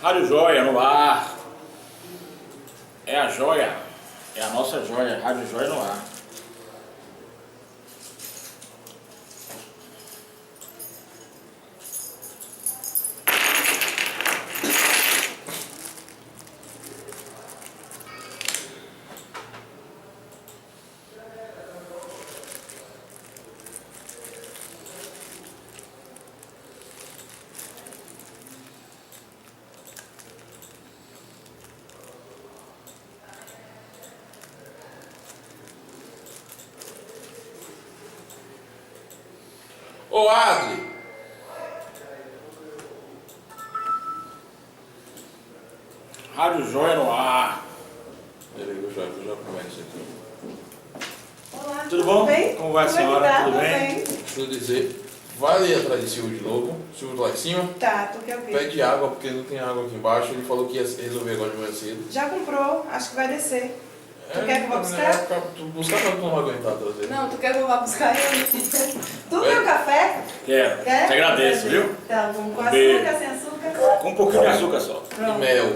Rádio Joia no ar. É a joia. É a nossa joia. Rádio Joia no ar. Ô Adri! Rádio Joia no ar. Peraí, eu já começo aqui. Olá, Tudo bom? bem? Como vai a Como é que senhora? tá? Tudo bem? Deixa eu dizer, vai ali atrás de Silvio de novo. Silvio lá em cima. Tá, tu quer ver? Pede água, porque não tem água aqui embaixo. Ele falou que ia resolver agora de manhã cedo. Já comprou, acho que vai descer. Tu quer que eu vá buscar? Tu buscar pra tu não aguentar trazer. Não, tu quer que eu vá buscar ele? Tu quer um café? Quero. Quer? Te agradeço, viu? Tá, vamos com Beijo. açúcar, sem açúcar? Com um pouquinho de açúcar só. E Pronto. mel.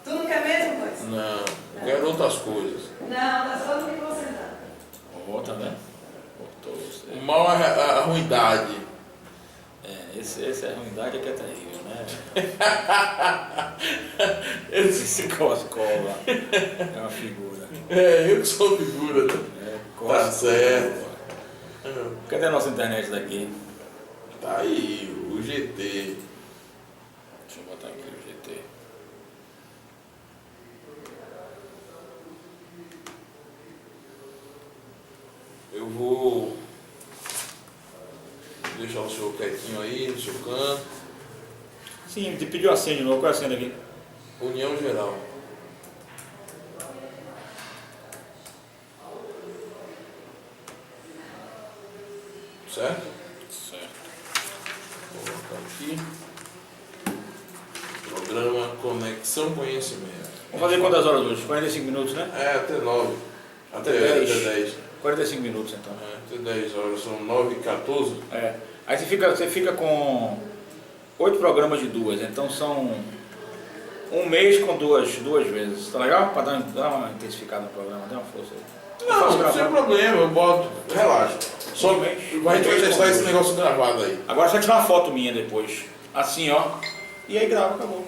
Tu não quer mesmo, pois? Não, eu quero outras coisas. Não, tá só no que você tá. Ó, tá vendo? Cortou você. O mal é a ruindade. É, essa é a ruindade que é terrível, né? Esse Coscola é uma figura. É, eu que sou figura. Né? É, Tá certo. Cadê a nossa internet daqui? Tá aí, o GT. Deixa eu botar aqui o GT. Eu vou deixar o senhor quietinho aí no seu canto. Sim, te pediu a senha de novo. Qual é a senha daqui? União Geral. Certo? Certo. Vou colocar aqui. Programa Conexão Conhecimento. Vamos fazer quantas horas hoje? 45 minutos, né? É, até 9. Até 10. 45 minutos então. É, até 10 horas, são 9h14. É. Aí você fica com 8 programas de duas, então são um mês com duas vezes. Tá legal? Pra dar uma intensificada no programa, dá uma força aí. Não, sem problema, eu boto. Relaxa. Só Um a mês. gente vai testar esse negócio gravado aí. Agora só tirar uma foto minha depois. Assim, ó. E aí grava, acabou.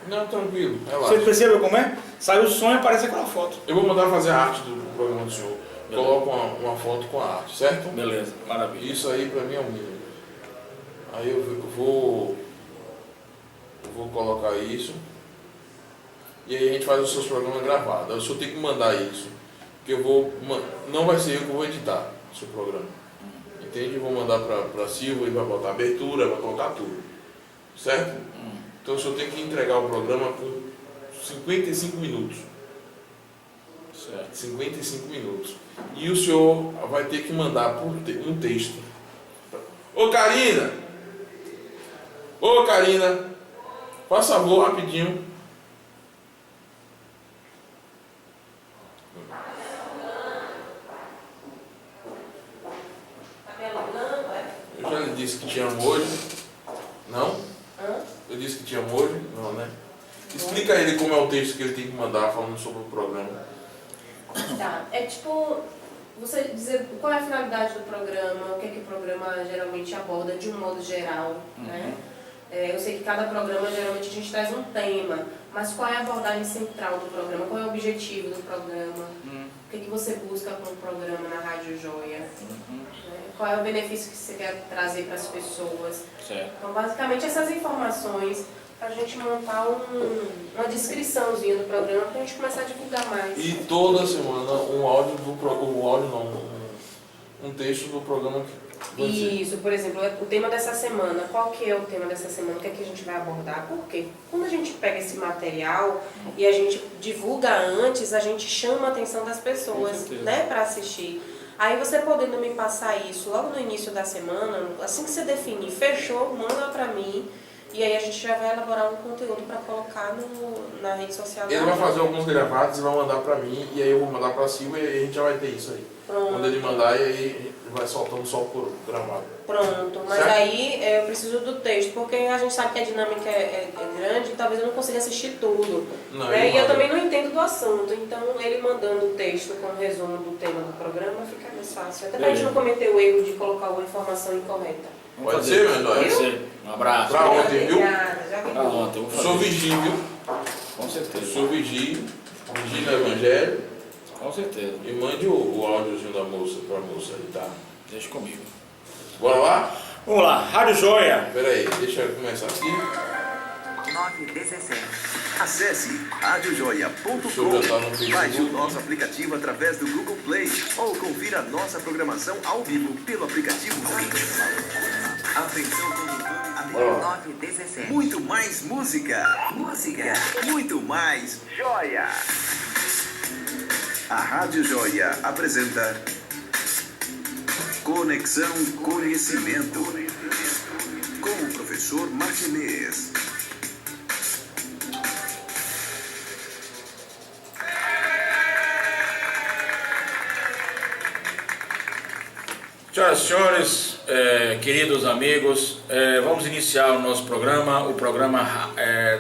Não, tranquilo, Você relaxa. percebeu como é? Sai o som e aparece aquela foto. Eu vou mandar fazer a arte do programa do senhor. Coloco uma foto com a arte, certo? Beleza, maravilha. Isso aí pra mim é o mínimo. Aí eu vou colocar isso. E aí a gente faz os seus programas gravados. Aí o senhor tem que mandar isso. Porque não vai ser eu que vou editar o seu programa. Entende? Eu vou mandar pra Silva, ele vai botar abertura, vai colocar tudo. Certo? Então o senhor tem que entregar o programa com 55 minutos. Certo. 55 minutos. E o senhor vai ter que mandar por um texto. Ô Karina! Ô Karina! Faz favor, rapidinho. Eu já lhe disse que te amo hoje. Não? Eu disse que te amo hoje? Não, né? Explica a ele como é o texto que ele tem que mandar falando sobre o programa. Tá, é tipo, você dizer qual é a finalidade do programa, o que é que o programa geralmente aborda de um modo geral, né? Eu sei que cada programa, geralmente a gente traz um tema, mas qual é a abordagem central do programa, qual é o objetivo do programa, o que é que você busca com o programa na Rádio Joia, né? Qual é o benefício que você quer trazer para as pessoas. Certo. Então, basicamente, essas informações para a gente montar uma descriçãozinha do programa para a gente começar a divulgar mais. E toda semana um texto do programa que vai ser. Isso, por exemplo, o tema dessa semana. Qual que é o tema dessa semana? O que é que a gente vai abordar? Por quê? Quando a gente pega esse material e a gente divulga antes, a gente chama a atenção das pessoas, né, para assistir. Aí você podendo me passar isso logo no início da semana, assim que você definir, fechou, manda para mim. E aí a gente já vai elaborar um conteúdo para colocar na rede social. Ele vai fazer alguns gravados e vai mandar pra mim, e aí eu vou mandar pra Silvia e a gente já vai ter isso aí. Pronto. Quando ele mandar, e aí vai soltando só por gravado. Pronto, mas Certo? aí eu preciso do texto, porque a gente sabe que a dinâmica é grande e talvez eu não consiga assistir tudo. Não, Né? ele E eu manda. também não entendo do assunto, então ele mandando o texto com o resumo do tema do programa fica mais fácil. Até pra gente não cometer o erro de colocar uma informação incorreta. Vamos Pode fazer. ser, meu Pode Eduardo? ser. Um abraço. Pra ontem, viu? Obrigada, já vi. Pra ontem, eu vou fazer. Sou vigílio, viu? Com certeza. Sou vigílio no Evangelho. Com certeza. E mande o áudiozinho da moça pra moça aí, tá? Deixa comigo. Bora lá? Vamos lá, Rádio Joia. Pera aí, deixa eu começar aqui. 917. Acesse Deixa eu botar no radiojoia.com. Facebook. Baixe o nosso aplicativo através do Google Play ou confira a nossa programação ao vivo pelo aplicativo Zix. Atenção condutor, Bora lá. 917. muito mais música, Música. muito mais joia. A Rádio Joia apresenta Conexão Conhecimento com o professor Martinez. Senhoras e senhores, queridos amigos, vamos iniciar o nosso programa, o programa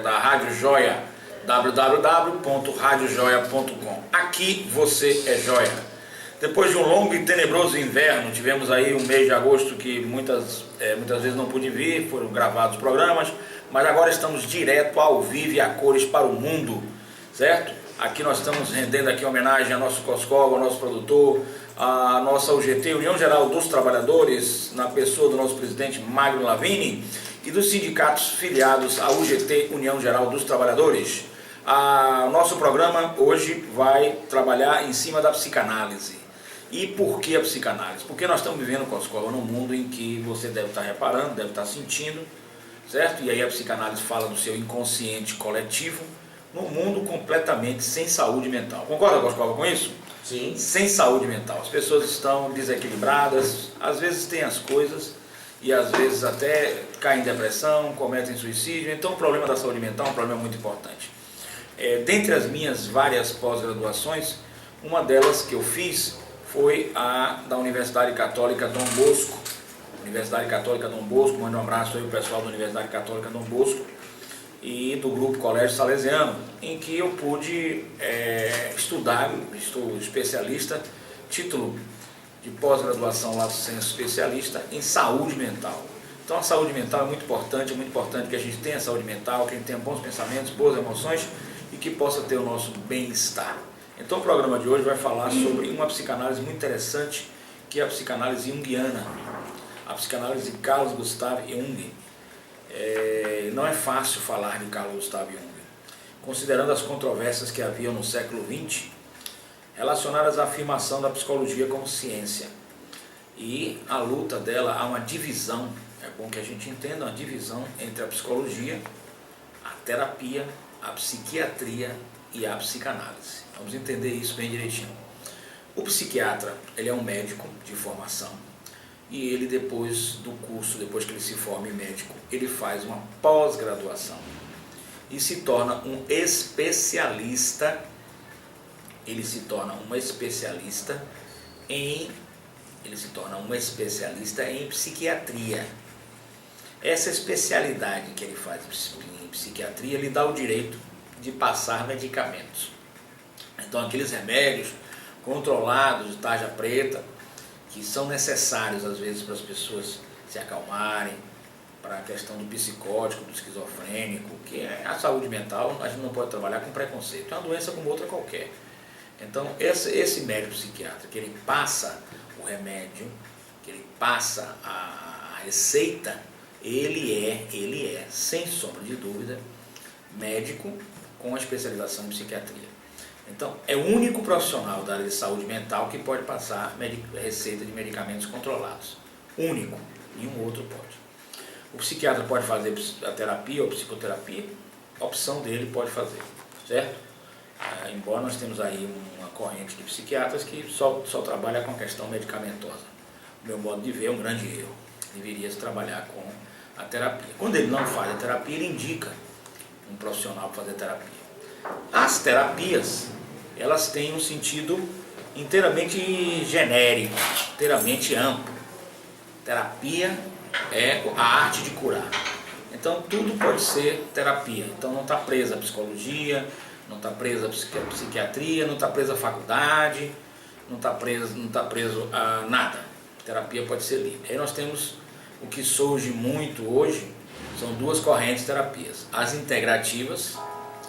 da Rádio Joia, www.radiojoia.com. Aqui você é joia. Depois de um longo e tenebroso inverno, tivemos aí um mês de agosto que muitas vezes não pude vir, foram gravados programas, mas agora estamos direto ao vivo e a cores para o mundo, certo? Aqui nós estamos rendendo aqui homenagem ao nosso Coscova, ao nosso produtor, a nossa UGT, União Geral dos Trabalhadores, na pessoa do nosso presidente Magno Lavini, e dos sindicatos filiados à UGT, União Geral dos Trabalhadores. O nosso programa hoje vai trabalhar em cima da psicanálise. E por que a psicanálise? Porque nós estamos vivendo, Coscova, num mundo em que você deve estar reparando, deve estar sentindo, certo? E aí a psicanálise fala do seu inconsciente coletivo, num mundo completamente sem saúde mental. Concorda, Coscova, com isso? Sim. Sem saúde mental. As pessoas estão desequilibradas, às vezes têm as coisas e às vezes até caem em depressão, cometem suicídio. Então o problema da saúde mental é um problema muito importante. Dentre as minhas várias pós-graduações, uma delas que eu fiz foi a da Universidade Católica Dom Bosco. Universidade Católica Dom Bosco, mando um abraço aí ao pessoal da Universidade Católica Dom Bosco e do grupo Colégio Salesiano, em que eu pude estudar, estou especialista, título de pós-graduação lato sensu especialista em saúde mental. Então a saúde mental é muito importante que a gente tenha saúde mental, que a gente tenha bons pensamentos, boas emoções e que possa ter o nosso bem-estar. Então o programa de hoje vai falar sobre uma psicanálise muito interessante, que é a psicanálise junguiana, a psicanálise de Carl Gustav Jung. Não é fácil falar de Carl Gustav Jung, considerando as controvérsias que haviam no século XX relacionadas à afirmação da psicologia como ciência. E a luta dela, há uma divisão, é bom que a gente entenda, uma divisão entre a psicologia, a terapia, a psiquiatria e a psicanálise. Vamos entender isso bem direitinho. O psiquiatra, ele é um médico de formação e ele depois do curso, depois que ele se forma em médico, ele faz uma pós-graduação e se torna um especialista, em psiquiatria. Essa especialidade que ele faz em psiquiatria lhe dá o direito de passar medicamentos. Então aqueles remédios controlados de tarja preta, que são necessários às vezes para as pessoas se acalmarem, para a questão do psicótico, do esquizofrênico, que é a saúde mental, a gente não pode trabalhar com preconceito, é uma doença como outra qualquer. Então esse médico psiquiatra, que ele passa o remédio, que ele passa a receita, ele é, sem sombra de dúvida, médico com a especialização em psiquiatria. Então, é o único profissional da área de saúde mental que pode passar receita de medicamentos controlados. Único, nenhum outro pode. O psiquiatra pode fazer a terapia ou psicoterapia, a opção dele pode fazer, certo? Embora nós temos aí uma corrente de psiquiatras que só trabalha com a questão medicamentosa. O meu modo de ver é um grande erro. Deveria se trabalhar com a terapia. Quando ele não faz a terapia, ele indica um profissional para fazer terapia. As terapias, elas têm um sentido inteiramente genérico, inteiramente amplo. Terapia é a arte de curar. Então tudo pode ser terapia. Então não está presa a psicologia, não está presa a psiquiatria, não está presa a faculdade, não está preso a nada. Terapia pode ser livre. Aí nós temos o que surge muito hoje, são duas correntes de terapias. As integrativas,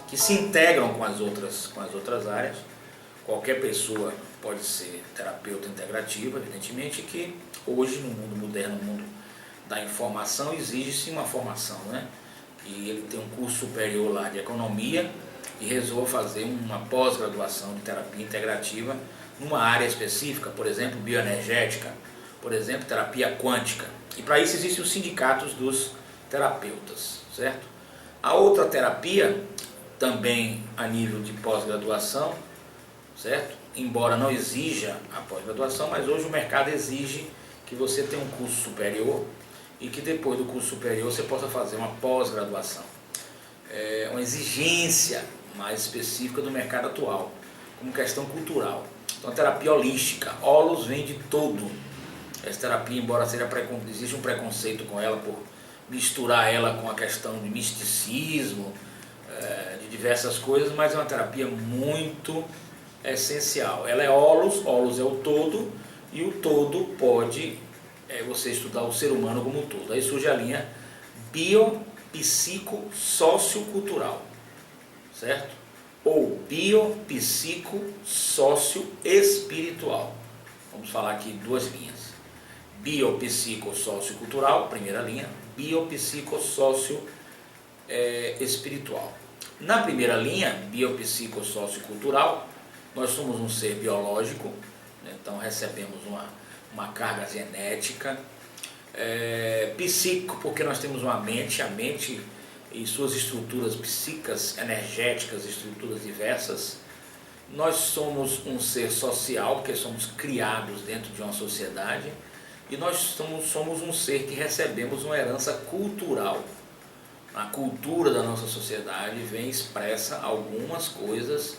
que se integram com as outras áreas. Qualquer pessoa pode ser terapeuta integrativa, evidentemente que hoje no mundo moderno, no mundo da informação, exige-se uma formação, né? Que ele tem um curso superior lá de economia e resolva fazer uma pós-graduação de terapia integrativa numa área específica, por exemplo, bioenergética, por exemplo, terapia quântica. E para isso existem os sindicatos dos terapeutas, certo? A outra terapia, também a nível de pós-graduação, certo? Embora não exija a pós-graduação, mas hoje o mercado exige que você tenha um curso superior e que depois do curso superior você possa fazer uma pós-graduação. É uma exigência mais específica do mercado atual, como questão cultural. Então a terapia holística, holos vem de todo. Essa terapia, embora existe um preconceito com ela por misturar ela com a questão de misticismo, de diversas coisas, mas é uma terapia muito essencial. Ela é holos é o todo, e o todo pode você estudar o ser humano como um todo. Aí surge a linha biopsico-sociocultural, certo? Ou biopsico-socioespiritual. Vamos falar aqui duas linhas. Biopsico-sociocultural, primeira linha, biopsico-socioespiritual. Na primeira linha, biopsico-sociocultural, nós somos um ser biológico, né? Então recebemos uma carga genética, psíquico, porque nós temos uma mente, a mente e suas estruturas psíquicas, energéticas, estruturas diversas. Nós somos um ser social, porque somos criados dentro de uma sociedade, e nós somos um ser que recebemos uma herança cultural. Na cultura da nossa sociedade vem expressa algumas coisas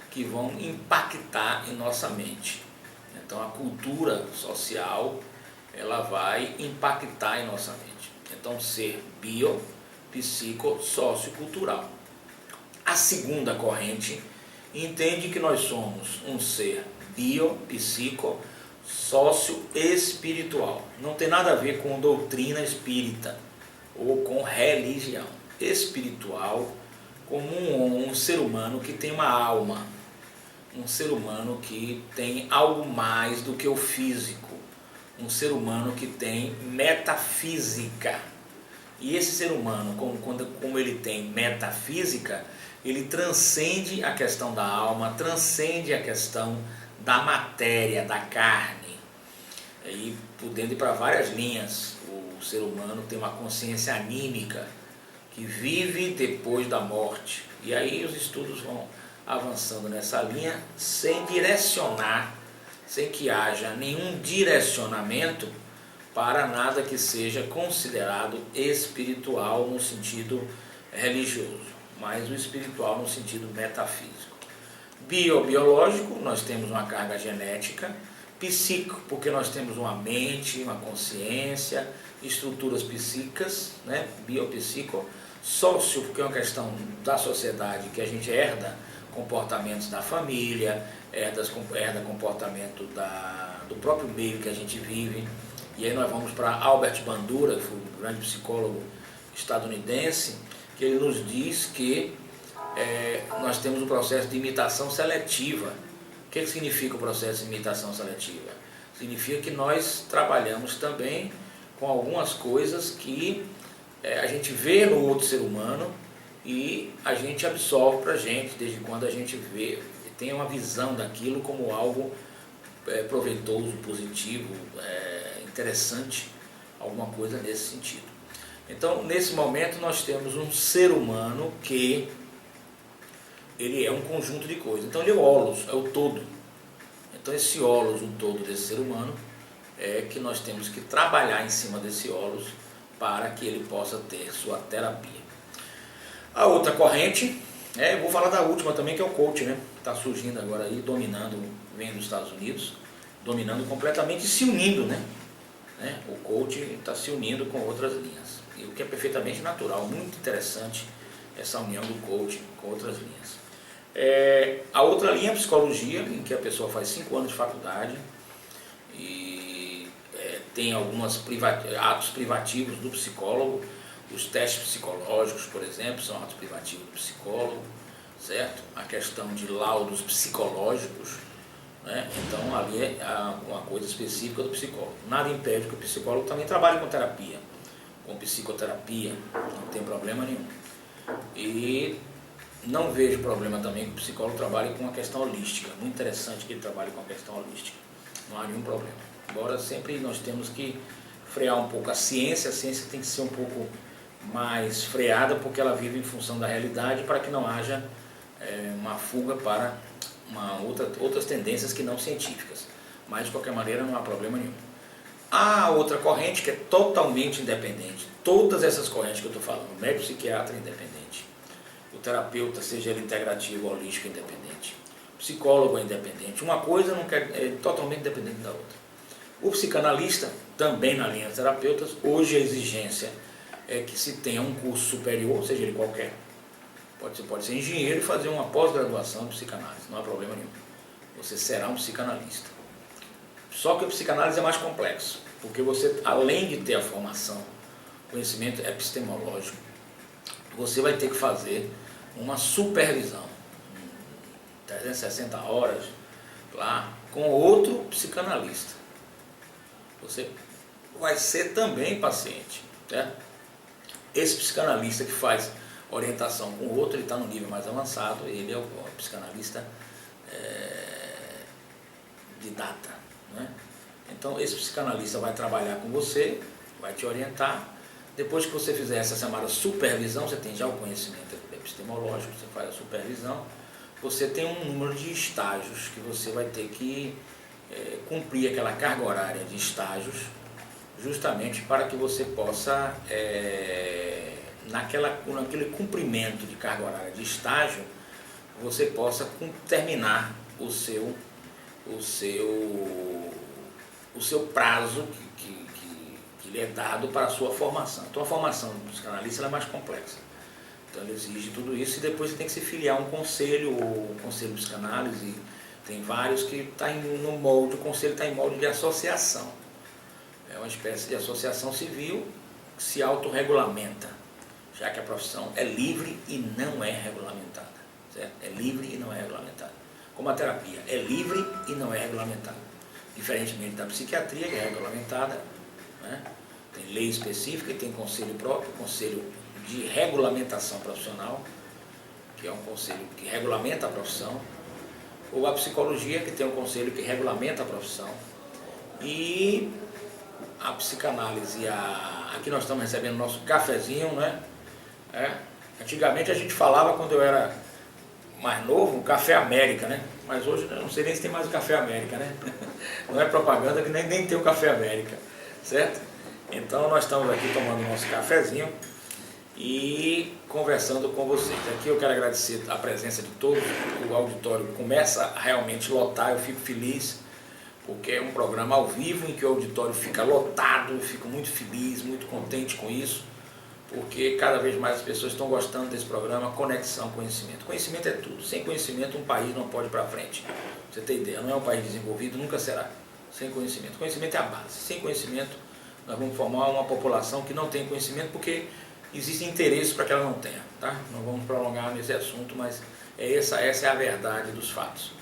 que vão impactar em nossa mente. Então a cultura social, ela vai impactar em nossa mente. Então ser biopsico-sociocultural. A segunda corrente entende que nós somos um ser biopsico-socioespiritual. Não tem nada a ver com doutrina espírita ou com religião. Espiritual como um ser humano que tem uma alma, um ser humano que tem algo mais do que o físico, um ser humano que tem metafísica. E esse ser humano, como ele tem metafísica, ele transcende a questão da alma, transcende a questão da matéria, da carne. E podendo ir para várias linhas, o ser humano tem uma consciência anímica que vive depois da morte. E aí os estudos vão avançando nessa linha sem direcionar, sem que haja nenhum direcionamento para nada que seja considerado espiritual no sentido religioso, mas o espiritual no sentido metafísico. Biológico, nós temos uma carga genética. Psíquico, porque nós temos uma mente, uma consciência, estruturas psíquicas, né? Biopsico. Sócio, porque é uma questão da sociedade que a gente herda comportamentos da família, herda comportamento do próprio meio que a gente vive. E aí nós vamos para Albert Bandura, que foi um grande psicólogo estadunidense, que ele nos diz que nós temos um processo de imitação seletiva. O que significa o processo de imitação seletiva? Significa que nós trabalhamos também com algumas coisas que a gente vê no outro ser humano e a gente absorve para a gente, desde quando a gente vê, tem uma visão daquilo como algo proveitoso, positivo, interessante, alguma coisa nesse sentido. Então, nesse momento, nós temos um ser humano que ele é um conjunto de coisas. Então, ele é o holos, é o todo. Então, esse holos, o todo desse ser humano, é que nós temos que trabalhar em cima desse holos para que ele possa ter sua terapia. A outra corrente, eu vou falar da última também, que é o coach, né? Está surgindo agora aí, dominando vem dos Estados Unidos, dominando completamente e se unindo, né? O coaching está se unindo com outras linhas, e o que é perfeitamente natural, muito interessante essa união do coaching com outras linhas. A outra linha é a psicologia, em que a pessoa faz 5 anos de faculdade e tem alguns atos privativos do psicólogo. Os testes psicológicos, por exemplo, são atos privativos do psicólogo, certo? A questão de laudos psicológicos, né? Então ali é uma coisa específica do psicólogo. Nada impede que o psicólogo também trabalhe com terapia, com psicoterapia, não tem problema nenhum. E não vejo problema também que o psicólogo trabalhe com a questão holística. Muito interessante que ele trabalhe com a questão holística. Não há nenhum problema. Embora sempre nós temos que frear um pouco a ciência tem que ser um pouco mais freada, porque ela vive em função da realidade, para que não haja uma fuga para outras tendências que não científicas. Mas de qualquer maneira não há problema nenhum. Há outra corrente que é totalmente independente. Todas essas correntes que eu estou falando, o médico psiquiatra é independente, o terapeuta, seja ele integrativo ou holístico, é independente, o psicólogo é independente. Uma coisa não é totalmente independente da outra. O psicanalista, também na linha de terapeutas, hoje a exigência é que se tenha um curso superior, seja ele qualquer. Você pode ser engenheiro e fazer uma pós-graduação em psicanálise, não há problema nenhum. Você será um psicanalista. Só que a psicanálise é mais complexo, porque você, além de ter a formação, conhecimento epistemológico, você vai ter que fazer uma supervisão, 360 horas, lá, com outro psicanalista. Você vai ser também paciente, certo? Esse psicanalista que faz orientação com o outro, ele está no nível mais avançado, ele é o psicanalista de data, né? Então esse psicanalista vai trabalhar com você, vai te orientar. Depois que você fizer essa chamada supervisão, você tem já o conhecimento epistemológico, você faz a supervisão, você tem um número de estágios que você vai ter que cumprir aquela carga horária de estágios, justamente para que você possa, naquele cumprimento de carga horária de estágio, você possa terminar o seu prazo que lhe é dado para a sua formação. Então a formação do psicanalista é mais complexa. Então ele exige tudo isso e depois você tem que se filiar a um conselho, o conselho de psicanálise, tem vários que está no molde, o conselho está em molde de associação. É uma espécie de associação civil que se autorregulamenta, já que a profissão é livre e não é regulamentada. Certo? É livre e não é regulamentada. Como a terapia é livre e não é regulamentada. Diferentemente da psiquiatria, que é regulamentada, né? Tem lei específica e tem conselho próprio, conselho de regulamentação profissional, que é um conselho que regulamenta a profissão, ou a psicologia, que tem um conselho que regulamenta a profissão, e a psicanálise, aqui nós estamos recebendo nosso cafezinho, né? Antigamente a gente falava, quando eu era mais novo, o Café América, né? Mas hoje eu não sei nem se tem mais o Café América, né? Não é propaganda que nem tem o Café América, certo? Então nós estamos aqui tomando o nosso cafezinho e conversando com vocês. Aqui eu quero agradecer a presença de todos, o auditório começa a realmente lotar, eu fico feliz, porque é um programa ao vivo em que o auditório fica lotado, eu fico muito feliz, muito contente com isso, porque cada vez mais as pessoas estão gostando desse programa, Conexão Conhecimento. Conhecimento é tudo, sem conhecimento um país não pode ir para frente. Pra você ter ideia, não é um país desenvolvido, nunca será, sem conhecimento. Conhecimento é a base, sem conhecimento nós vamos formar uma população que não tem conhecimento, porque existe interesse para que ela não tenha, tá? Não vamos prolongar nesse assunto, mas essa é a verdade dos fatos.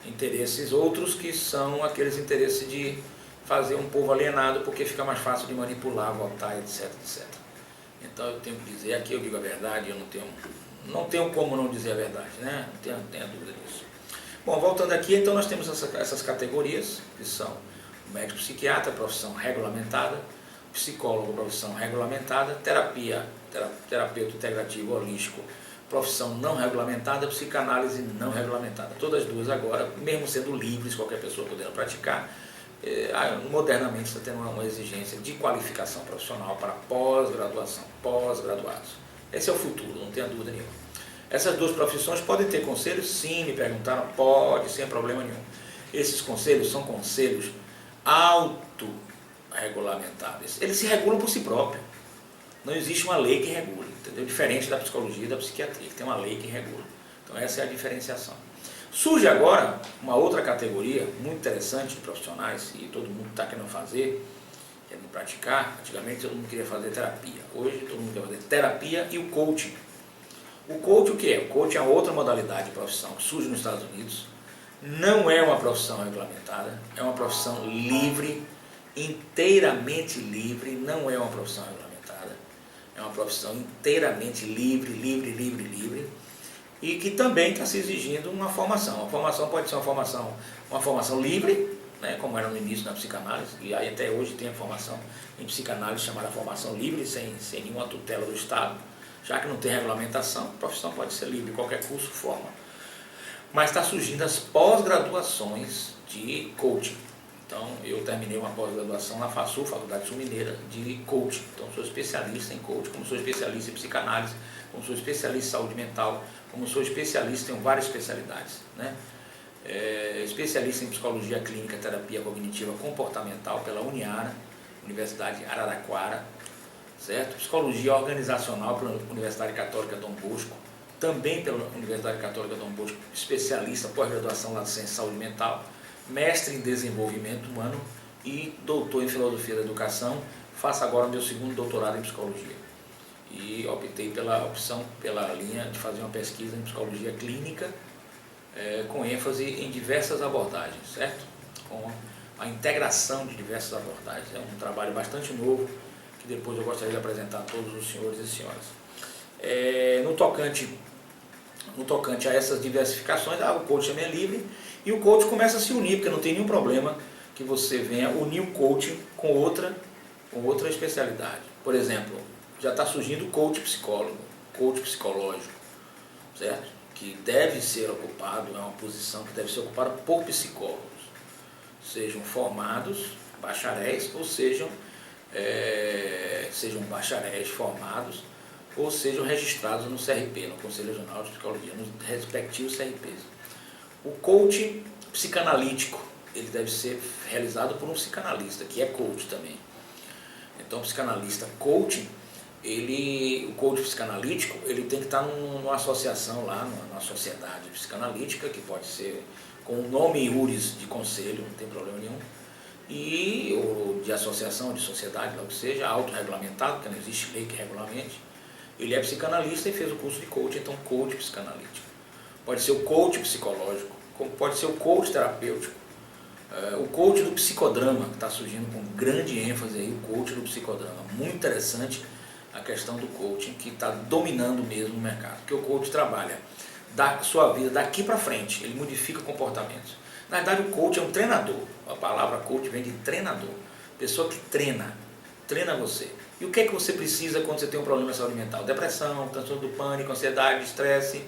Interesses outros que são aqueles interesses de fazer um povo alienado, porque fica mais fácil de manipular, votar, etc, etc. Então eu tenho que dizer, aqui eu digo a verdade, eu não tenho como não dizer a verdade, né? Não tenha dúvida disso. Bom, voltando aqui, então nós temos essas categorias, que são o médico psiquiatra, profissão regulamentada, psicólogo, profissão regulamentada, terapeuta integrativo holístico, profissão não regulamentada, psicanálise não regulamentada. Todas as duas agora, mesmo sendo livres, qualquer pessoa podendo praticar, modernamente está tendo uma exigência de qualificação profissional para pós-graduação, pós-graduados. Esse é o futuro, não tenha dúvida nenhuma. Essas duas profissões podem ter conselho? Sim, me perguntaram, pode, sem problema nenhum. Esses conselhos são conselhos autorregulamentáveis. Eles se regulam por si próprios. Não existe uma lei que regula, entendeu? Diferente da psicologia e da psiquiatria, que tem uma lei que regula. Então essa é a diferenciação. Surge agora uma outra categoria muito interessante de profissionais, e todo mundo está querendo fazer, querendo praticar. Antigamente todo mundo queria fazer terapia. Hoje todo mundo quer fazer terapia e o coaching. O coaching o que é? O coaching é outra modalidade de profissão que surge nos Estados Unidos. Não é uma profissão regulamentada, é uma profissão livre, inteiramente livre, não é uma profissão regulamentada. É uma profissão inteiramente livre, e que também está se exigindo uma formação. A formação pode ser uma formação livre, né, como era no início na psicanálise, e aí até hoje tem a formação em psicanálise chamada formação livre, sem nenhuma tutela do Estado. Já que não tem regulamentação, a profissão pode ser livre, qualquer curso forma. Mas está surgindo as pós-graduações de coaching. Então, eu terminei uma pós-graduação na FASU, Faculdade Sul-Mineira, de coaching. Então, sou especialista em coaching, como sou especialista em psicanálise, como sou especialista em saúde mental, como sou especialista, tenho várias especialidades, né? Especialista em psicologia clínica, terapia cognitiva comportamental pela Uniara, Universidade Araraquara, certo? Psicologia organizacional pela Universidade Católica Dom Bosco, também pela Universidade Católica Dom Bosco, especialista pós-graduação na ciência de saúde mental, mestre em desenvolvimento humano e doutor em filosofia da educação. Faço agora meu segundo doutorado em psicologia. E optei pela linha de fazer uma pesquisa em psicologia clínica, com ênfase em diversas abordagens, certo? Com a integração de diversas abordagens. É um trabalho bastante novo, que depois eu gostaria de apresentar a todos os senhores e senhoras. No tocante a essas diversificações, o coaching também é livre, e o coaching começa a se unir, porque não tem nenhum problema que você venha unir o coaching com outra especialidade. Por exemplo, já está surgindo o coach psicólogo, coach psicológico, certo? Que deve ser ocupado, é uma posição que deve ser ocupada por psicólogos, sejam formados, bacharéis, ou sejam bacharéis formados, ou sejam registrados no CRP, no Conselho Regional de Psicologia, nos respectivos CRPs. O coaching psicanalítico, ele deve ser realizado por um psicanalista, que é coach também. Então, o psicanalista coaching, o coach psicanalítico, ele tem que estar numa associação lá, numa sociedade psicanalítica, que pode ser com o nome iuris de conselho, não tem problema nenhum, ou de associação, de sociedade, logo que seja, autorregulamentado, porque não existe lei que regulamente. Ele é psicanalista e fez o curso de coaching, então coach psicanalítico. Pode ser o coach psicológico, como pode ser o coach terapêutico, o coach do psicodrama, que está surgindo com grande ênfase aí, o coach do psicodrama. Muito interessante a questão do coaching, que está dominando mesmo o mercado, porque o coach trabalha da sua vida daqui para frente, ele modifica comportamentos. Na verdade, o coach é um treinador, a palavra coach vem de treinador, pessoa que treina você. E o que é que você precisa quando você tem um problema de saúde mental? Depressão, transtorno do pânico, ansiedade, estresse.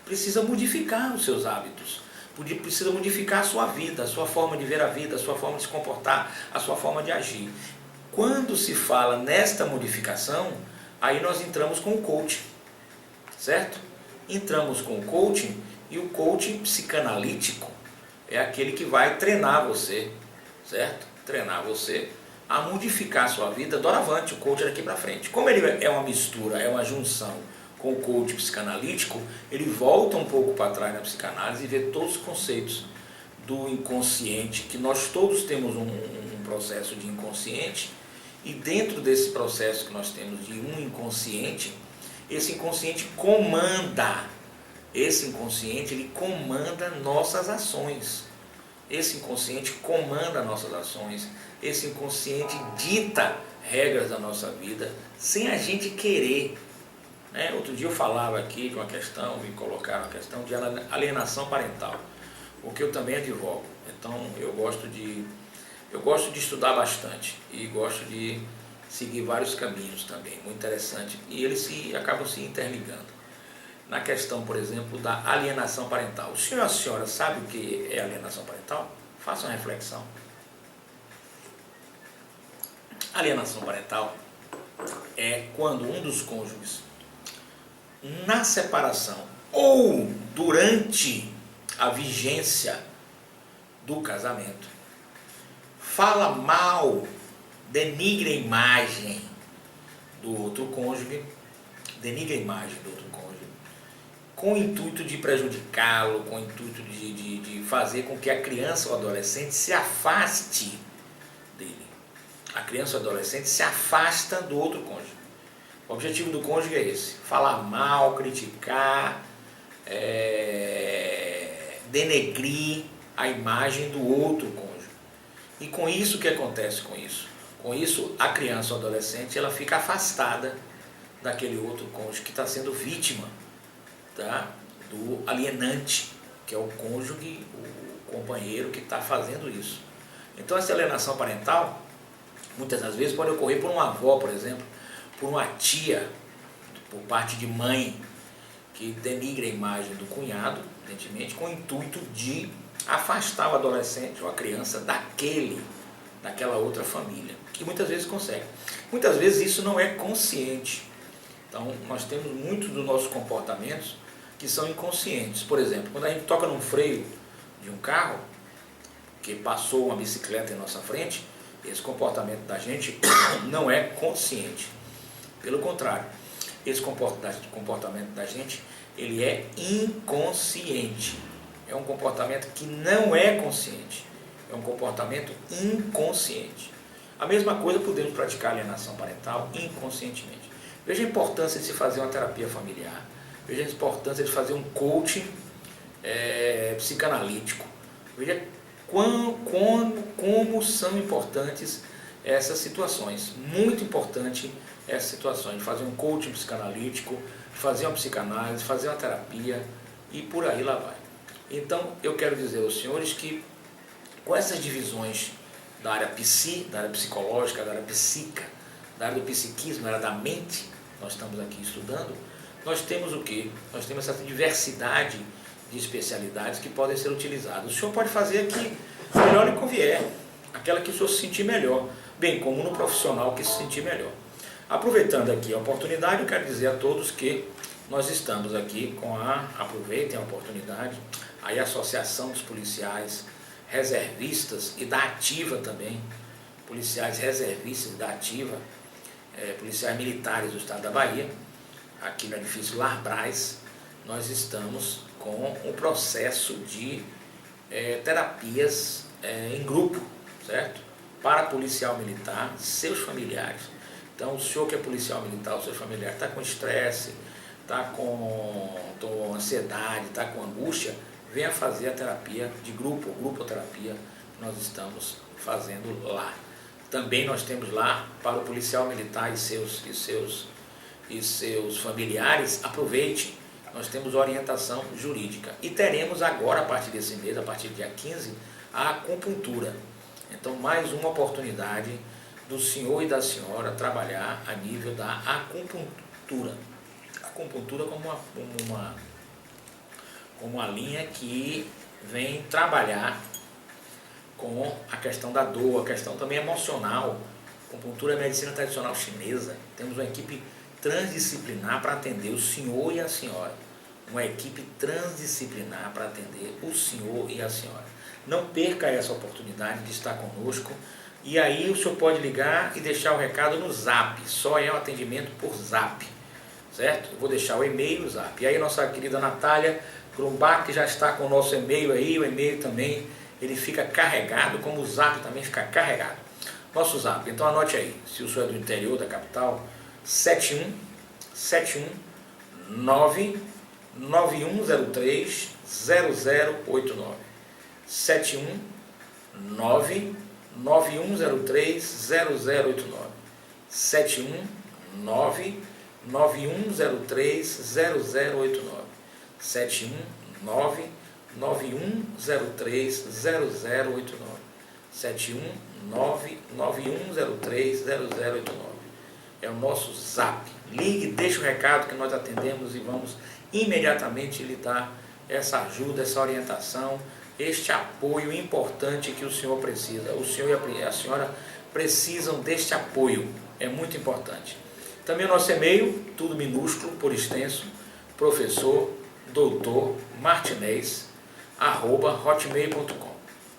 Precisa modificar os seus hábitos, precisa modificar a sua vida, a sua forma de ver a vida, a sua forma de se comportar, a sua forma de agir. Quando se fala nesta modificação, aí nós entramos com o coaching, certo? Entramos com o coaching, e o coaching psicanalítico é aquele que vai treinar você, certo? Treinar você a modificar a sua vida doravante, o coach daqui para frente. Como ele é uma mistura, é uma junção com o coach psicanalítico, ele volta um pouco para trás na psicanálise e vê todos os conceitos do inconsciente, que nós todos temos um processo de inconsciente, e dentro desse processo que nós temos de um inconsciente, esse inconsciente ele comanda nossas ações. Esse inconsciente comanda nossas ações, esse inconsciente dita regras da nossa vida, sem a gente querer. Outro dia eu falava aqui de uma questão, me colocaram a questão de alienação parental, porque eu também advogo. Então eu gosto de estudar bastante e gosto de seguir vários caminhos também, muito interessante, e eles acabam se interligando. Na questão, por exemplo, da alienação parental. O senhor e a senhora sabe o que é alienação parental? Faça uma reflexão. Alienação parental é quando um dos cônjuges, na separação ou durante a vigência do casamento, fala mal, denigre a imagem do outro cônjuge, denigre a imagem do outro cônjuge, com o intuito de prejudicá-lo, com o intuito de fazer com que a criança ou adolescente se afaste dele. A criança ou adolescente se afasta do outro cônjuge. O objetivo do cônjuge é esse: falar mal, criticar, denegrir a imagem do outro cônjuge. E com isso, o que acontece com isso? Com isso, a criança ou adolescente ela fica afastada daquele outro cônjuge que está sendo vítima, tá, do alienante, que é o cônjuge, o companheiro que está fazendo isso. Então, essa alienação parental, muitas das vezes, pode ocorrer por uma avó, por exemplo, por uma tia, por parte de mãe, que denigra a imagem do cunhado, evidentemente, com o intuito de afastar o adolescente ou a criança daquela outra família, que muitas vezes consegue. Muitas vezes isso não é consciente. Então, nós temos muitos dos nossos comportamentos que são inconscientes. Por exemplo, quando a gente toca num freio de um carro, que passou uma bicicleta em nossa frente, esse comportamento da gente não é consciente. Pelo contrário, esse comportamento da gente, ele é inconsciente. É um comportamento que não é consciente. É um comportamento inconsciente. A mesma coisa podemos praticar alienação parental inconscientemente. Veja a importância de se fazer uma terapia familiar. Veja a importância de fazer um coaching psicanalítico. Veja como são importantes essas situações. Muito importante essas situações, de fazer um coaching psicanalítico, de fazer uma psicanálise, fazer uma terapia e por aí lá vai. Então, eu quero dizer aos senhores que com essas divisões da área psi, da área psicológica, da área psíquica, da área do psiquismo, da área da mente, nós estamos aqui estudando, nós temos o quê? Nós temos essa diversidade de especialidades que podem ser utilizadas. O senhor pode fazer aqui melhor lhe convier, aquela que o senhor se sentir melhor, bem como no profissional que se sentir melhor. Aproveitando aqui a oportunidade, eu quero dizer a todos que nós estamos aqui com aproveitem a oportunidade, aí a Associação dos Policiais Reservistas e da Ativa também, policiais reservistas da Ativa, policiais militares do estado da Bahia, aqui no edifício Lar Braz, nós estamos com um processo de terapias em grupo, certo? Para policial militar, seus familiares. Então, o senhor que é policial militar, o seu familiar está com estresse, está com ansiedade, está com angústia, venha fazer a terapia de grupo, grupoterapia, que nós estamos fazendo lá. Também nós temos lá, para o policial militar e seus familiares, aproveite, nós temos orientação jurídica. E teremos agora, a partir desse mês, a partir do dia 15, a acupuntura. Então, mais uma oportunidade do senhor e da senhora trabalhar a nível da acupuntura. A acupuntura como uma linha que vem trabalhar com a questão da dor, a questão também emocional. A acupuntura é medicina tradicional chinesa. Temos uma equipe transdisciplinar para atender o senhor e a senhora. Uma equipe transdisciplinar para atender o senhor e a senhora. Não perca essa oportunidade de estar conosco. E aí o senhor pode ligar e deixar o recado no Zap. Só é um atendimento por Zap, certo? Eu vou deixar o e-mail no Zap. E aí nossa querida Natália Grumbach, que já está com o nosso e-mail aí, o e-mail também, ele fica carregado, como o Zap também fica carregado. Nosso Zap, então anote aí, se o senhor é do interior da capital, 7199103 0089. 7199103 0089. 7199103 0089. 7199103 0089. 7199103 0089. É o nosso Zap. Ligue, deixe o recado que nós atendemos e vamos imediatamente lhe dar essa ajuda, essa orientação, este apoio importante que o senhor precisa. O senhor e a senhora precisam deste apoio, é muito importante. Também o nosso e-mail, tudo minúsculo, por extenso, professor doutor Martinez @hotmail.com.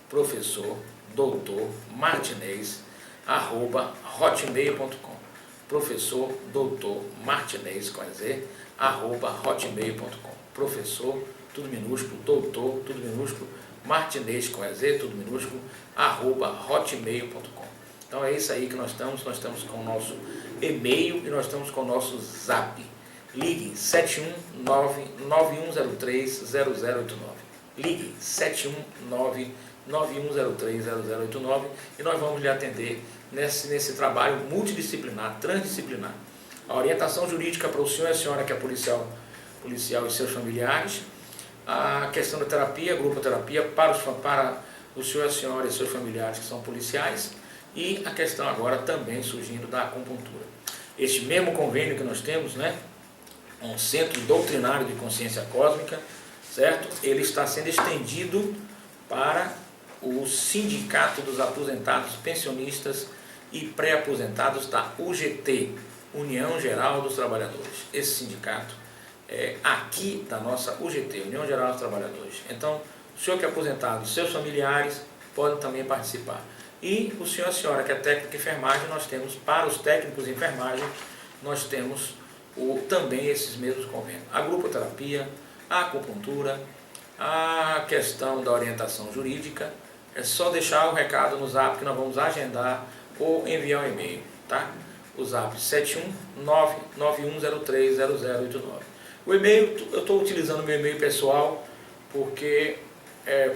professor doutor Martinez @hotmail.com. Professor doutor Martinez com Z @hotmail.com. Professor, tudo minúsculo, doutor, tudo minúsculo, Martinez com Z, tudo minúsculo, @hotmail.com. Então é isso aí que nós estamos com o nosso e-mail e nós estamos com o nosso zap. Ligue 719-9103-0089. Ligue 719-9103-0089 e nós vamos lhe atender nesse trabalho multidisciplinar, transdisciplinar. A orientação jurídica para o senhor e a senhora que é policial e seus familiares, a questão da terapia, grupoterapia para o senhor e a senhora e seus familiares que são policiais, e a questão agora também surgindo da acupuntura. Este mesmo convênio que nós temos, né, um centro doutrinário de consciência cósmica, certo? Ele está sendo estendido para o Sindicato dos Aposentados, Pensionistas e Pré-Aposentados da UGT, União Geral dos Trabalhadores. Esse sindicato é aqui da nossa UGT, União Geral dos Trabalhadores. Então, o senhor que é aposentado e seus familiares podem também participar. E o senhor e a senhora que é técnico de enfermagem, nós temos, para os técnicos de enfermagem, nós temos também esses mesmos convênios. A grupoterapia, a acupuntura, a questão da orientação jurídica. É só deixar o recado no zap que nós vamos agendar ou enviar um e-mail, tá? O zap 719-9103-0089. O e-mail, eu estou utilizando o meu e-mail pessoal porque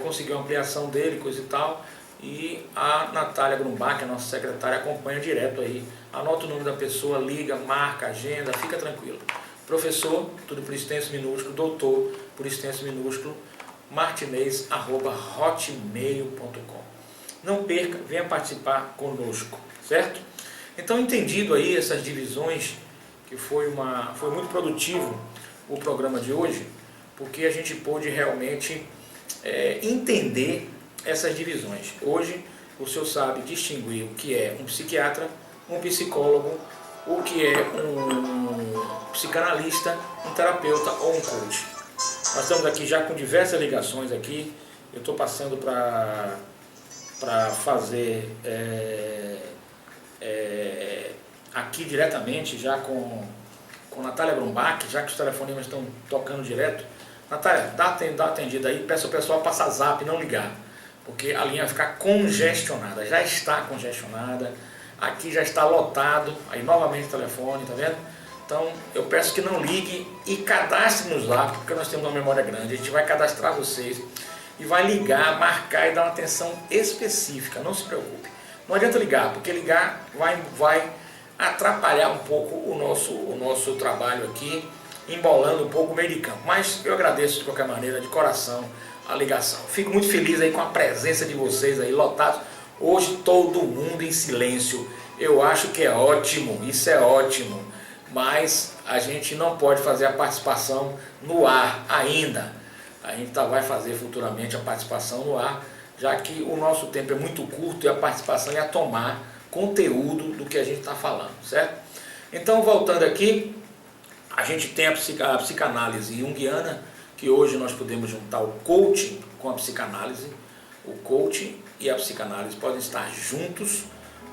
consegui uma ampliação dele, coisa e tal, e a Natália Grumbach, a nossa secretária, acompanha direto aí. Anota o nome da pessoa, liga, marca, agenda, fica tranquilo. Professor, tudo por extenso minúsculo, doutor, por extenso minúsculo, Martinez @hotmail.com. Não perca, venha participar conosco, certo? Então, entendido aí essas divisões, que foi muito produtivo o programa de hoje, porque a gente pôde realmente entender essas divisões. Hoje, o senhor sabe distinguir o que é um psiquiatra, um psicólogo, o que é um psicanalista, um terapeuta ou um coach. Nós estamos aqui já com diversas ligações aqui. Eu estou passando para fazer aqui diretamente já com Natália Grumbach, já que os telefonemas estão tocando direto. Natália, dá atendida aí, peço ao pessoal passar zap, não ligar, porque a linha vai ficar congestionada, já está congestionada, aqui já está lotado, aí novamente o telefone, tá vendo? Então eu peço que não ligue e cadastre no zap, porque nós temos uma memória grande, a gente vai cadastrar vocês e vai ligar, marcar e dar uma atenção específica, não se preocupe. Não adianta ligar, porque ligar vai atrapalhar um pouco o nosso trabalho aqui, embolando um pouco o meio de campo. Mas eu agradeço de qualquer maneira, de coração, a ligação. Fico muito feliz aí com a presença de vocês aí, lotados. Hoje todo mundo em silêncio. Eu acho que é ótimo, isso é ótimo. Mas a gente não pode fazer a participação no ar ainda. A gente vai fazer futuramente a participação no ar, já que o nosso tempo é muito curto e a participação ia tomar conteúdo do que a gente está falando, certo? Então, voltando aqui, a gente tem a psicanálise junguiana, que hoje nós podemos juntar o coaching com a psicanálise. O coaching e a psicanálise podem estar juntos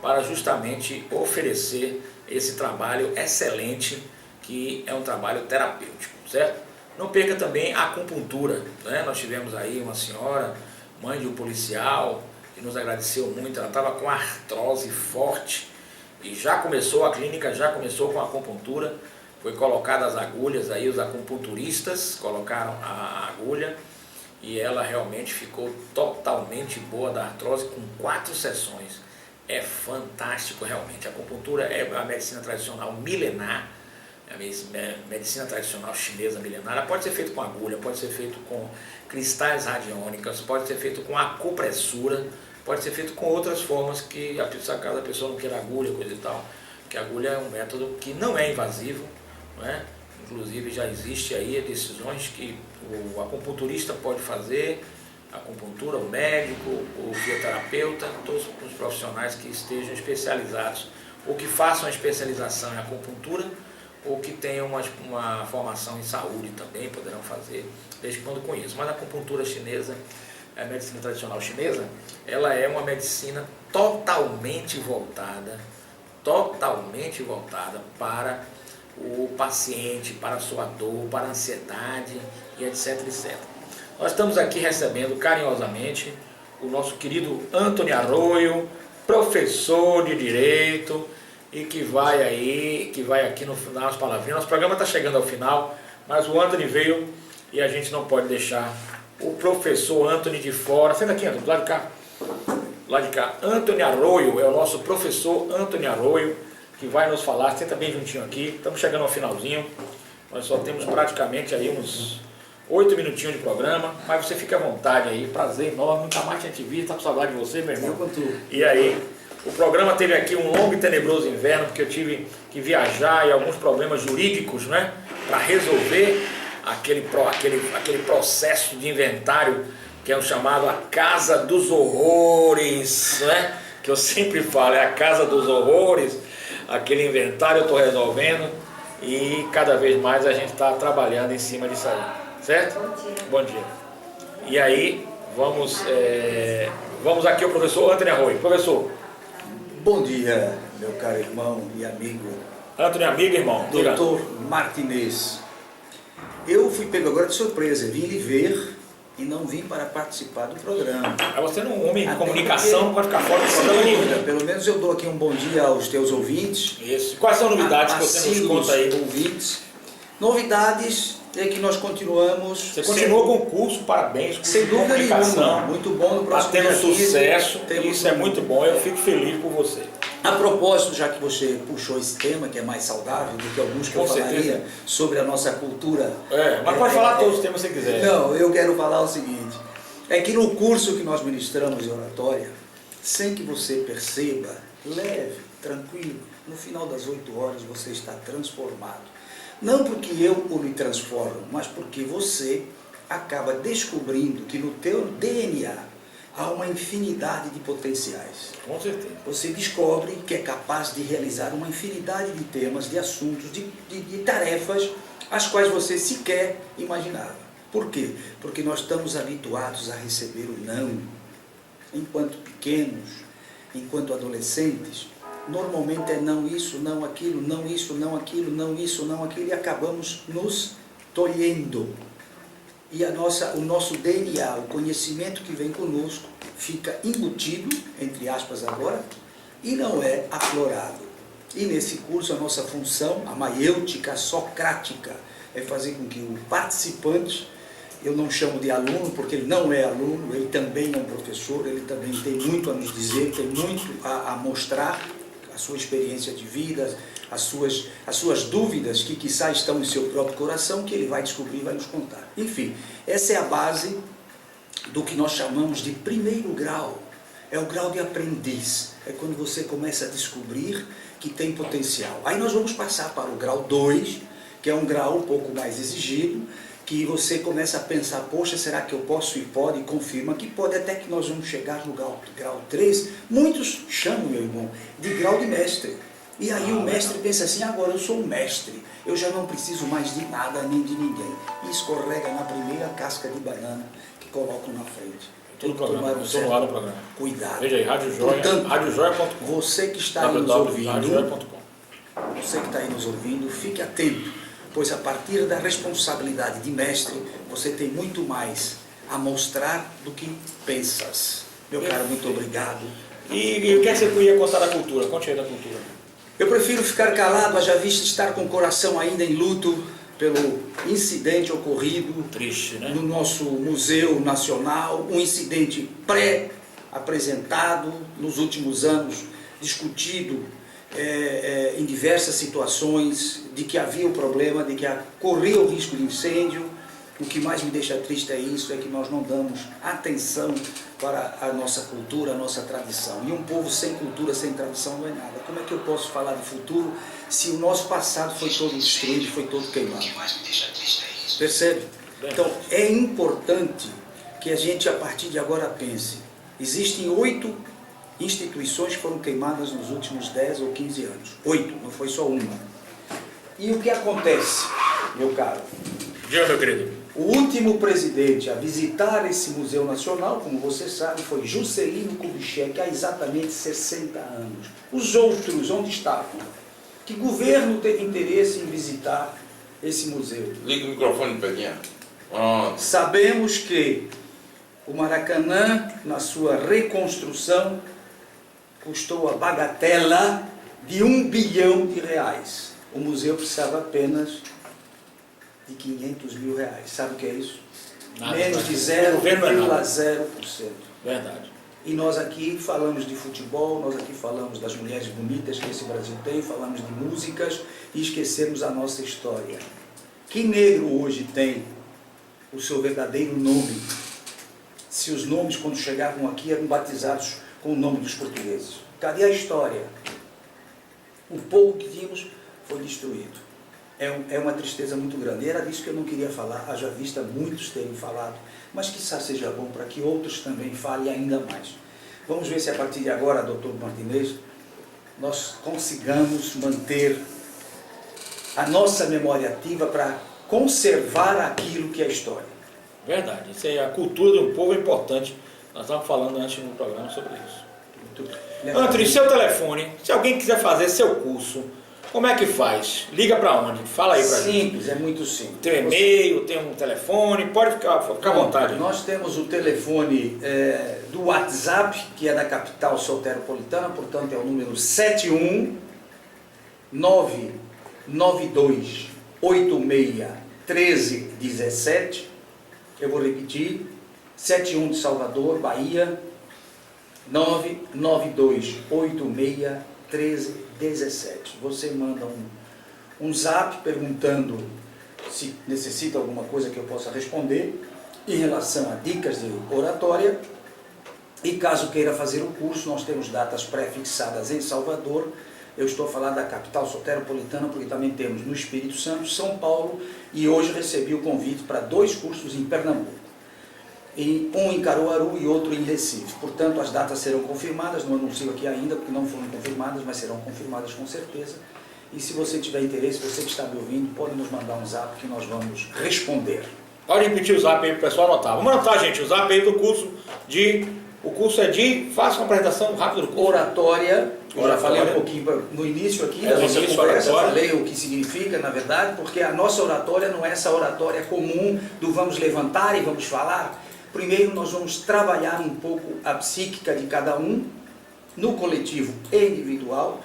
para justamente oferecer esse trabalho excelente, que é um trabalho terapêutico, certo? Não perca também a acupuntura, né? Nós tivemos aí uma senhora, mãe de um policial, que nos agradeceu muito. Ela estava com artrose forte e a clínica já começou com a acupuntura. Foi colocada as agulhas aí, os acupunturistas colocaram a agulha e ela realmente ficou totalmente boa da artrose com 4 sessões. É fantástico realmente. A acupuntura é a medicina tradicional milenar, a medicina tradicional chinesa milenar. Ela pode ser feita com agulha, pode ser feito com cristais radiônicos, pode ser feito com acupressura, pode ser feito com outras formas que caso a pessoa não queira agulha, coisa e tal. Que a agulha é um método que não é invasivo, não é? Inclusive já existe aí decisões que o acupunturista pode fazer, a acupuntura, o médico, o fisioterapeuta, todos os profissionais que estejam especializados ou que façam a especialização em acupuntura ou que tenham uma formação em saúde também poderão fazer, desde quando conheço. Mas a acupuntura chinesa a medicina tradicional chinesa, ela é uma medicina totalmente voltada para o paciente, para a sua dor, para a ansiedade e etc, etc. Nós estamos aqui recebendo carinhosamente o nosso querido Antony Arroyo, professor de Direito, e que vai aqui no final as palavrinhas. Nosso programa está chegando ao final, mas o Antony veio e a gente não pode deixar o professor Antony de fora. Senta aqui, Antony, do lado de cá. Do lado de cá. Antony Arroyo é o nosso professor Antony Arroyo, que vai nos falar. Senta bem juntinho aqui. Estamos chegando ao finalzinho. Nós só temos praticamente aí uns 8 minutinhos de programa, mas você fica à vontade aí. Prazer enorme. Nunca mais tinha te visto. Está com saudade de você, meu irmão. E aí? O programa teve aqui um longo e tenebroso inverno, porque eu tive que viajar e alguns problemas jurídicos, né, para resolver aquele processo de inventário que é o chamado a Casa dos Horrores, né, que eu sempre falo, é a Casa dos Horrores. Aquele inventário eu estou resolvendo e cada vez mais a gente está trabalhando em cima disso aí, certo? Bom dia. Bom dia. E aí, vamos aqui ao professor Antony Arroyo. Professor. Bom dia, meu caro irmão e amigo. Antony, amigo, irmão. Doutor Martinez. Eu fui pego agora de surpresa, vim lhe ver e não vim para participar do programa. Mas você não é um homem de Até comunicação, não pode ficar fora do Sem programa dúvida, nenhum. pelo menos eu dou aqui um bom dia aos teus ouvintes. Isso. Quais são as novidades que você nos assíduos conta aí? ouvintes. Novidades é que nós continuamos... Você continua com o curso, parabéns, curso Sem de dúvida nenhuma, comunicação. muito bom no Está próximo tendo dia 15, sucesso, temos isso é muito bom, eu fico feliz por você. A propósito, já que você puxou esse tema, que é mais saudável do que alguns que Com eu falaria certeza. sobre a nossa cultura... Mas pode falar todos os temas que você quiser. Não, eu quero falar o seguinte, é que no curso que nós ministramos de oratória, sem que você perceba, leve, tranquilo, no final das 8 horas você está transformado. Não porque eu o lhe transformo, mas porque você acaba descobrindo que no teu DNA há uma infinidade de potenciais. Com certeza. Você descobre que é capaz de realizar uma infinidade de temas, de assuntos, de tarefas, as quais você sequer imaginava. Por quê? Porque nós estamos habituados a receber o não. Enquanto pequenos, enquanto adolescentes, normalmente é não isso, não aquilo, não isso, não aquilo, não isso, não aquilo, e acabamos nos tolhendo. E o nosso DNA, o conhecimento que vem conosco, fica embutido, entre aspas agora, e não é aflorado. E nesse curso a nossa função, a maiêutica, a socrática, é fazer com que o participante, eu não chamo de aluno porque ele não é aluno, ele também é um professor, ele também tem muito a nos dizer, tem muito a mostrar, a sua experiência de vida, as suas dúvidas que quiçá estão em seu próprio coração, que ele vai descobrir e vai nos contar. Enfim, essa é a base do que nós chamamos de primeiro grau. É o grau de aprendiz. É quando você começa a descobrir que tem potencial. Aí nós vamos passar para o grau 2, que é um grau um pouco mais exigido, que você começa a pensar, poxa, será que eu posso e pode? E confirma que pode, até que nós vamos chegar no grau 3. Muitos chamam, meu irmão, de grau de mestre. E aí o mestre pensa assim, agora eu sou um mestre, eu já não preciso mais de nada nem de ninguém. E escorrega na primeira casca de banana que colocam na frente. Tem que tomar um Estou no ar do certo programa. cuidado. Veja aí, Rádio Joia, Portanto, radiojoia.com. você que está aí nos ouvindo, www.radiojoia.com. você que está aí nos ouvindo, fique atento, pois a partir da responsabilidade de mestre, você tem muito mais a mostrar do que pensas. Meu caro, muito obrigado. E o que é que você ia contar da cultura? Conte aí da cultura. Eu prefiro ficar calado, haja vista estar com o coração ainda em luto pelo incidente ocorrido Triste, né? no nosso Museu Nacional, um incidente pré-apresentado nos últimos anos, discutido em diversas situações, de que havia o problema, de que corria o risco de incêndio. O que mais me deixa triste é isso, é que nós não damos atenção para a nossa cultura, a nossa tradição. E um povo sem cultura, sem tradição não é nada. Como é que eu posso falar de futuro se o nosso passado foi todo destruído, foi todo queimado? Percebe? Então é importante que a gente a partir de agora pense. Existem 8 instituições que foram queimadas nos últimos 10 ou 15 anos. 8, não foi só uma. E o que acontece, meu caro? Diga, meu querido. O último presidente a visitar esse Museu Nacional, como você sabe, foi Juscelino Kubitschek, há exatamente 60 anos. Os outros, onde estavam? Que governo teve interesse em visitar esse museu? Liga o microfone, Pedrinha. Sabemos que o Maracanã, na sua reconstrução, custou a bagatela de R$1 bilhão. O museu precisava apenas de R$500 mil. Sabe o que é isso? Menos de 0,0%. Verdade. E nós aqui falamos de futebol, nós aqui falamos das mulheres bonitas que esse Brasil tem, falamos de músicas e esquecemos a nossa história. Que negro hoje tem o seu verdadeiro nome? Se os nomes, quando chegavam aqui, eram batizados com o nome dos portugueses. Cadê a história? O pouco que tínhamos foi destruído. É uma tristeza muito grande. E era disso que eu não queria falar, haja vista muitos terem falado, mas quizá seja bom para que outros também falem ainda mais. Vamos ver se a partir de agora, doutor Martinez, nós consigamos manter a nossa memória ativa para conservar aquilo que é história. Verdade. Isso aí, a cultura do povo é importante. Nós estávamos falando antes no programa sobre isso. Antônio, seu telefone, se alguém quiser fazer seu curso, como é que faz? Liga para onde? Fala aí para gente. Simples, é muito simples. Tem um e-mail, tem um telefone, pode ficar à vontade. Nós temos o telefone do WhatsApp, que é da capital soteropolitana, portanto é o número 71992861317. Eu vou repetir, 71 de Salvador, Bahia, 992861317. Você manda um zap perguntando se necessita alguma coisa que eu possa responder em relação a dicas de oratória. E caso queira fazer o curso, nós temos datas pré-fixadas em Salvador. Eu estou a falar da capital soteropolitana, porque também temos no Espírito Santo, São Paulo, e hoje recebi o convite para 2 cursos em Pernambuco. Um em Caruaru e outro em Recife. Portanto, as datas serão confirmadas, não anuncio aqui ainda, porque não foram confirmadas, mas serão confirmadas com certeza. E se você tiver interesse, você que está me ouvindo, pode nos mandar um zap que nós vamos responder. Pode repetir o zap aí para o pessoal anotar. Vamos anotar, gente, o zap aí do curso de... O curso é de... Faça uma apresentação rápida do curso. Oratória. Eu já falei um pouquinho no início aqui, na nossa conversa, falei o que significa, na verdade, porque a nossa oratória não é essa oratória comum do vamos levantar e vamos falar. Primeiro nós vamos trabalhar um pouco a psíquica de cada um, no coletivo e individual.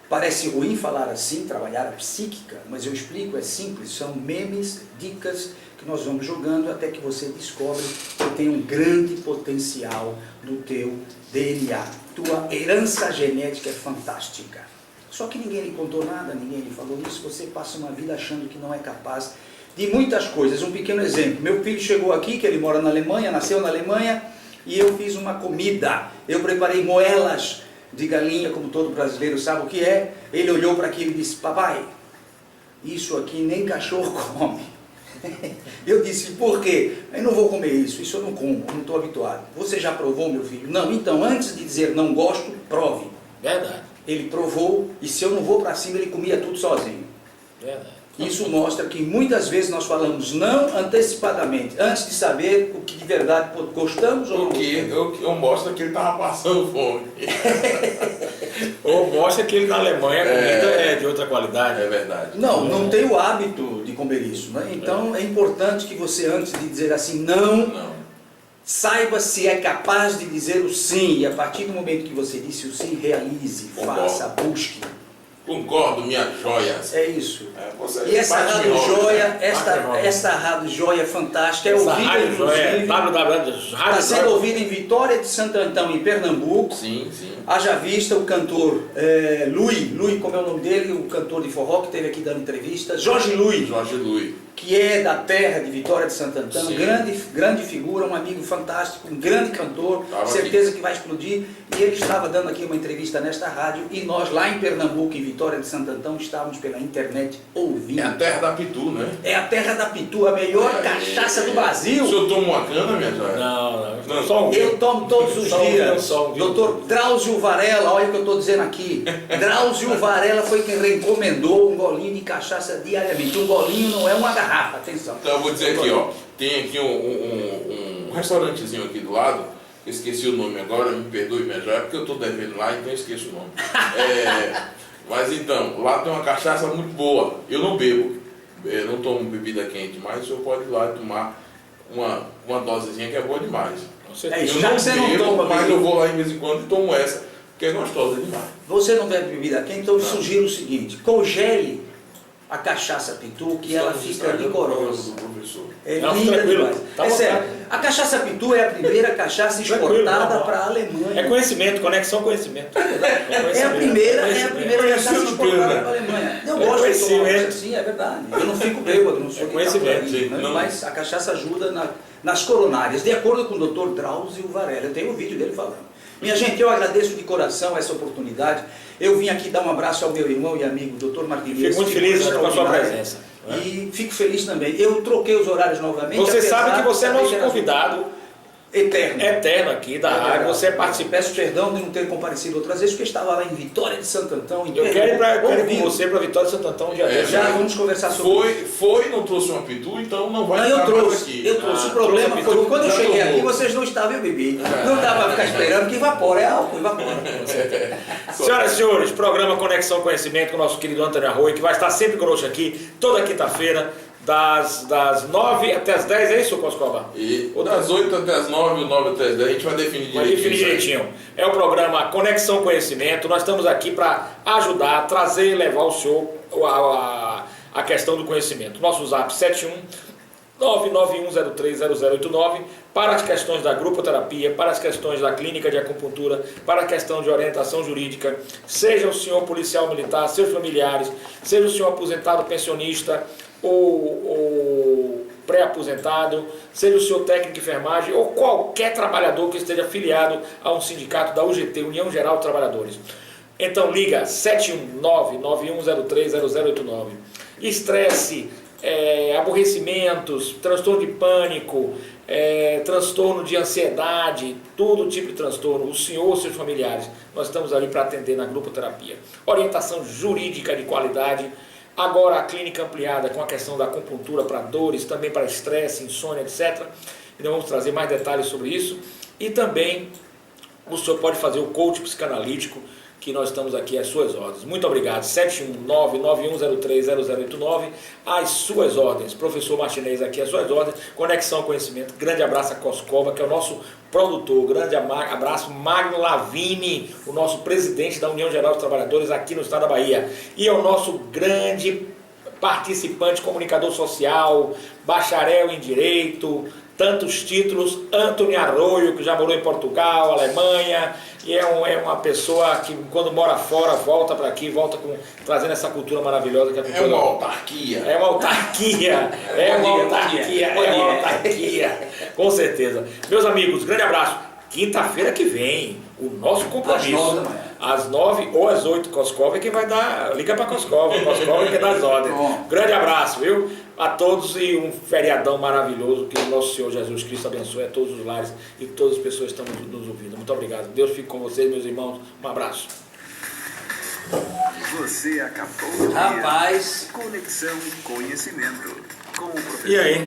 Parece ruim falar assim, trabalhar a psíquica, mas eu explico, é simples, são memes, dicas que nós vamos jogando até que você descobre que tem um grande potencial no teu DNA. Tua herança genética é fantástica. Só que ninguém lhe contou nada, ninguém lhe falou isso, você passa uma vida achando que não é capaz de muitas coisas. Um pequeno exemplo, meu filho chegou aqui, que ele mora na Alemanha, nasceu na Alemanha, e eu fiz uma comida, eu preparei moelas de galinha, como todo brasileiro sabe o que é. Ele olhou para aquilo e disse: papai, isso aqui nem cachorro come. Eu disse: por quê? Eu não vou comer isso eu não como, não estou habituado. Você já provou, meu filho? Não, então antes de dizer não gosto, prove. Verdade. Ele provou, e se eu não vou para cima, ele comia tudo sozinho. Verdade. Isso mostra que muitas vezes nós falamos não antecipadamente, antes de saber o que de verdade gostamos ou não gostamos. Eu mostro que ele estava passando fome. Ou mostra que ele na Alemanha a comida é de outra qualidade. É verdade. Não tem o hábito de comer isso, né? Então é importante que você, antes de dizer assim não, saiba se é capaz de dizer o sim, e a partir do momento que você disse o sim, realize, faça, busque. Concordo, minha joia. É isso. Você E essa bate rádio de joia, roda. esta rádio joia fantástica, é Essa ouvida rádio joia, inclusive, está sendo ouvida em Vitória de Santo Antão, em Pernambuco. Sim, sim. Haja vista o cantor Lui, como é o nome dele, o cantor de forró que esteve aqui dando entrevista, Jorge Lui, que é da terra de Vitória de Santo Antão, grande figura, um amigo fantástico, um grande cantor, certeza que vai explodir. E ele estava dando aqui uma entrevista nesta rádio, e nós lá em Pernambuco, em Vitória Vitória de Santo Antão, estávamos pela internet ouvindo. É a terra da Pitu, né? É a terra da Pitu, a melhor cachaça do Brasil. O senhor toma uma cana, minha joia? Não. Só um. Eu tomo todos os dias. Doutor Drauzio Varela, olha o que eu estou dizendo aqui. Drauzio Varela foi quem recomendou um golinho de cachaça diariamente. Um golinho não é uma garrafa, atenção. Então eu vou dizer aqui, ó. Tem aqui um restaurantezinho aqui do lado. Eu esqueci o nome agora, me perdoe, minha joia, porque eu estou devendo lá, então eu esqueço o nome. Mas então, lá tem uma cachaça muito boa. Eu não bebo, eu não tomo bebida quente, mas o senhor pode ir lá e tomar uma dosezinha que é boa demais. É isso, Eu já não que você não bebo, toma mas bebida- eu vou lá de vez em quando e tomo essa, que é gostosa demais. Você não bebe bebida quente, então eu sugiro o seguinte: congele a cachaça Pitu, que ela Estamos fica estragando o programa rigorosa. do professor. É Não, linda tranquilo, demais. tá É sério, vontade. a cachaça Pitu é a primeira cachaça exportada Tranquilo, para a Alemanha. É conhecimento, conexão conhecimento. É a primeira cachaça Conhecido, exportada né? para a Alemanha. Eu É gosto de tomar conhecimento. assim, é verdade. Eu não fico bêbado, não sou É conhecimento, de sim. Não. mas a cachaça ajuda nas coronárias, de acordo com o Dr. Drauzio Varela. Eu tenho um vídeo dele falando. Minha gente, eu agradeço de coração essa oportunidade. Eu vim aqui dar um abraço ao meu irmão e amigo, Dr. Martinez. Fico muito feliz, né, com a sua presença. E fico feliz também. Eu troquei os horários novamente. Você sabe apesar que você é de saber nosso era convidado eterno. eterno aqui da rádio, você participa. Peço perdão de não ter comparecido outras vezes, porque estava lá em Vitória de Santo Antão. Eu quero ir com ouvindo. você para Vitória de Santo Antão um dia desse. Já vamos conversar sobre Foi, não trouxe uma Pitu, então não vai Não, eu ficar mais trouxe. aqui. Eu trouxe. Ah, O problema trouxe a foi que quando eu já cheguei tomou. aqui, vocês não estavam, eu bebi. Não dá para ficar esperando que evapora, é álcool, evapora. Senhoras e senhores, programa Conexão Conhecimento com o nosso querido Antônio Arroio, que vai estar sempre conosco aqui, toda quinta-feira, das 9 até as 10, é isso, Coscova? E das 8 até as 9, o 9 até as 10, a gente vai definir Vai direitinho. definir direitinho. É o programa Conexão Conhecimento. Nós estamos aqui para ajudar, trazer e levar o senhor a questão do conhecimento. Nosso zap 71991030089 para as questões da grupoterapia, para as questões da clínica de acupuntura, para a questão de orientação jurídica, seja o senhor policial militar, seus familiares, seja o senhor aposentado pensionista ou pré-aposentado, seja o seu técnico de enfermagem ou qualquer trabalhador que esteja afiliado a um sindicato da UGT, União Geral de Trabalhadores. Então liga 71991030089. Estresse, aborrecimentos, transtorno de pânico, transtorno de ansiedade, todo tipo de transtorno, o senhor ou seus familiares, nós estamos ali para atender na grupoterapia. Orientação jurídica de qualidade. Agora a clínica ampliada com a questão da acupuntura para dores, também para estresse, insônia, etc. E nós vamos trazer mais detalhes sobre isso. E também o senhor pode fazer o coach psicanalítico, que nós estamos aqui às suas ordens. Muito obrigado. 71991030089, às suas ordens. Professor Martinez aqui às suas ordens. Conexão Conhecimento. Grande abraço a Coscova, que é o nosso produtor. Grande abraço Magno Lavini, o nosso presidente da União Geral dos Trabalhadores aqui no estado da Bahia. E é o nosso grande participante, comunicador social, bacharel em Direito, tantos títulos, Antônio Arroio, que já morou em Portugal, Alemanha, e é uma pessoa que quando mora fora, volta para aqui, trazendo essa cultura maravilhosa que é a cultura. É uma autarquia. É uma autarquia, com certeza. Meus amigos, grande abraço. Quinta-feira que vem, o nosso compromisso. Às 9 da manhã. Às 9 ou às 8, Coscova é que vai dar. Liga para Coscova é que dá as ordens. Grande abraço, viu? A todos e um feriadão maravilhoso. Que o nosso Senhor Jesus Cristo abençoe a todos os lares e todas as pessoas que estão nos ouvindo. Muito obrigado. Deus fique com vocês, meus irmãos. Um abraço. Você acabou de ouvir Rapaz. Conexão Conhecimento com o professor E aí?